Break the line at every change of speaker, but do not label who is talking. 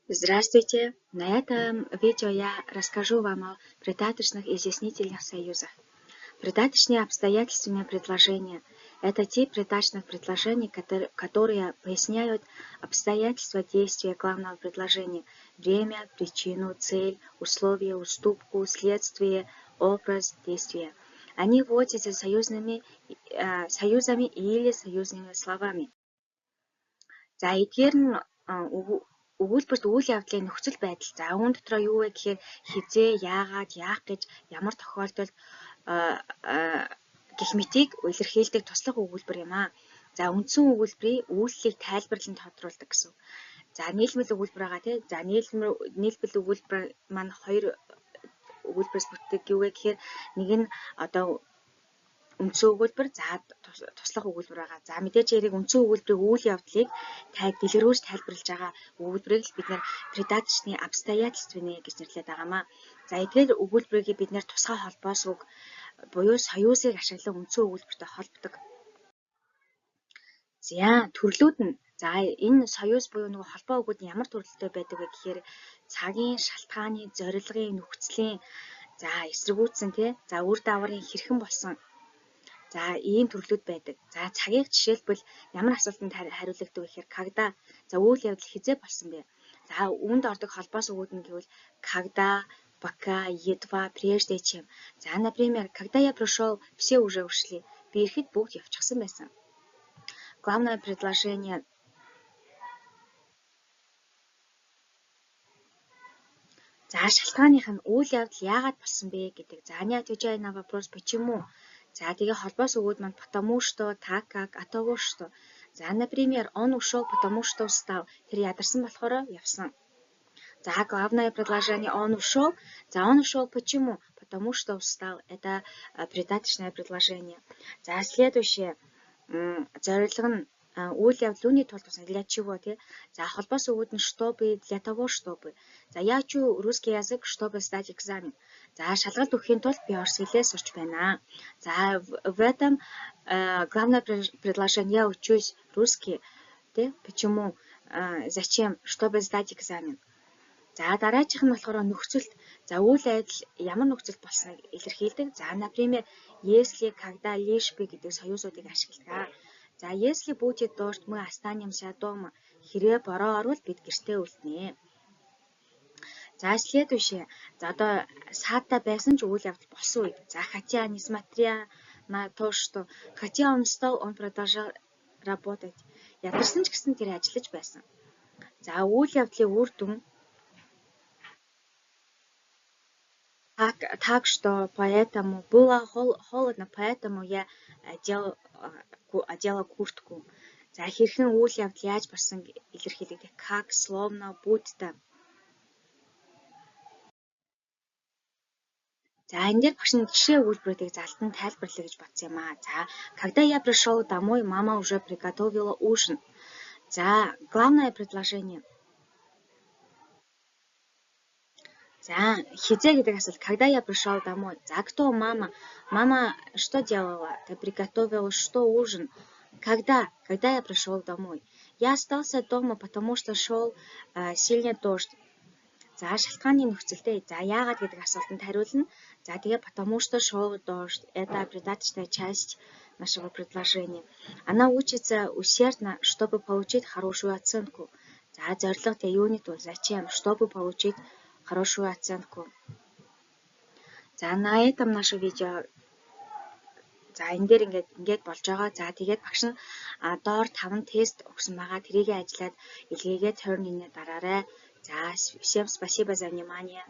Здравствуйте! На этом видео я расскажу вам о придаточных изъяснительных союзах. Придаточные обстоятельственные предложения – это тип придаточных предложений, которые поясняют обстоятельства действия главного предложения – время, причину, цель, условия, уступку, следствие, образ, действия. Они вводятся союзами или союзными словами. За эдгээр нь өгүүлбэрт үйл явдлын нөхцөл байдал. За үүн дотроо юу вэ гэхээр хизээ, яагаад, яах гэж, ямар тохиолдолд гэх мэтийг илэрхийлдэг туслах өгүүлбэр юм аа. За үндсэн өгүүлбэрийн үйлчлэлийг тайлбарлан тодруулдаг гэсэн. За нийлмэл өгүүлбэр байгаа тий. За нийлбэл өгүүлбэр маань хоёр өгүүлбэрээс бүтдэг. Юу вэ гэхээр нэг нь одоо үндсэн өгүүлбэр, за туслах өгүүлбэр байгаа. За мэдээж яриг үндсэн өгүүлбэрийн үйл явдлыг дэлгэрүүлж тайлбарлаж байгаа өгүүлбэрийг бид нэр придаточны обстоятельственные гэж нэрлэдэг байгаамаа. За эдгээр өгүүлбэрийг бид нэр тусгай холбоос үг буюу союзыг ашиглан үндсэн өгүүлбэртэй холбодог. За төрлүүд нь за энэ союз буюу нөгөө холбоо үгүүд нь ямар төрөлтэй байдаг вэ гэхээр цагийн, шалтгааны, зорилгын, нөхцөлийн за эсэргүүцсэн тий. За үр дагаврын хэрхэн болсон. За ийм төрлүүд байдаг. За цагийг жишээлбэл ямар асуултанд хариулагддаг вэ гэхээр когда. За үйл явдал хизээ болсон бэ? За үүнд ордог холбоос өгүүд нь гэвэл когда, пока, едва, прежде чем. За например, когда я пришел, все уже ушли. Би ирэхэд бүгд явчихсан байсан. Главное предложение. За шалтгааных нь үйл явдал яагаад болсон бэ гэдэг. За они отвечают на вопрос почему. За тэгээ холбоос өгүүд маань потому что, так как, от того что. За например, он ушел потому что устал. Тэр ядарсан болохоор явсан. За главное предложение он ушел. За он ушел почему? Потому что устал. Это придаточное предложение. За следующее. Зорилго нь үйл явдал үүний тулд тусан для чего тий. За холбоос өгүүд нь чтобы, для того чтобы. За я учу русский язык, чтобы сдать экзамен. За шалгалт өгөхийн тулд би орос хэлээ сурч байна. За в этом главное предложение я учусь русский тий. Почему? Зачем? Чтобы сдать экзамен. За дараачих нь болохоор нөхцөлт. За үйл явдал ямар нөхцөлд болсныг илэрхийлдэг. За например, если, когда, лишь бы гэдэг союзуудыг ашигладаг. За если будет дождь, мы останемся дома. Хэрэг бороо орвол бид гэртээ үлднэ. За следующее. За одоо саатаа байсан ч үйл явдал болсон үед. За хотя, несмотря на то, что хотя он устал, он продолжал работать. Ядарсан ч гэсэн тэр ажиллаж байсан. За үйл явдлын үр дүн. Так что поэтому было холодно, поэтому я одела куртку. За хэрхэн үйл явдал яаж болсон илэрхийлэгдэх. Как, словно, будто. За энэ дээр багш нь жишээ өгүүлбэрүүдийг залтан тайлбарлая гэж бодсон юм аа. За когда я пришел домой, мама уже приготовила ужин. За главное предложение. За хизээ гэдэг асуулт. Когда я пришел домой. За кто мама? Мама что делала? Ты приготовила что ужин? Когда? Когда я пришел домой. Я остался дома, потому что шел сильный дождь. За шалтгааны нөхцөлтэй. За яагаад гэдэг асуултанд хариулна. За тэгээ потому что шел дождь. Это придаточная часть нашего предложения. Она учится усердно, чтобы получить хорошую оценку. За зорилго юуны тул. Зачем? Чтобы получить хорошую оценку. За на этом наше видео. За энэ дээр ингээд болж байгаа. За тэгээд багш нь доор 5 тест өгсөн байгаа. Тэрийгээ ажиллаад илгээгээд 20 минут дараарай. За всем спасибо за внимание.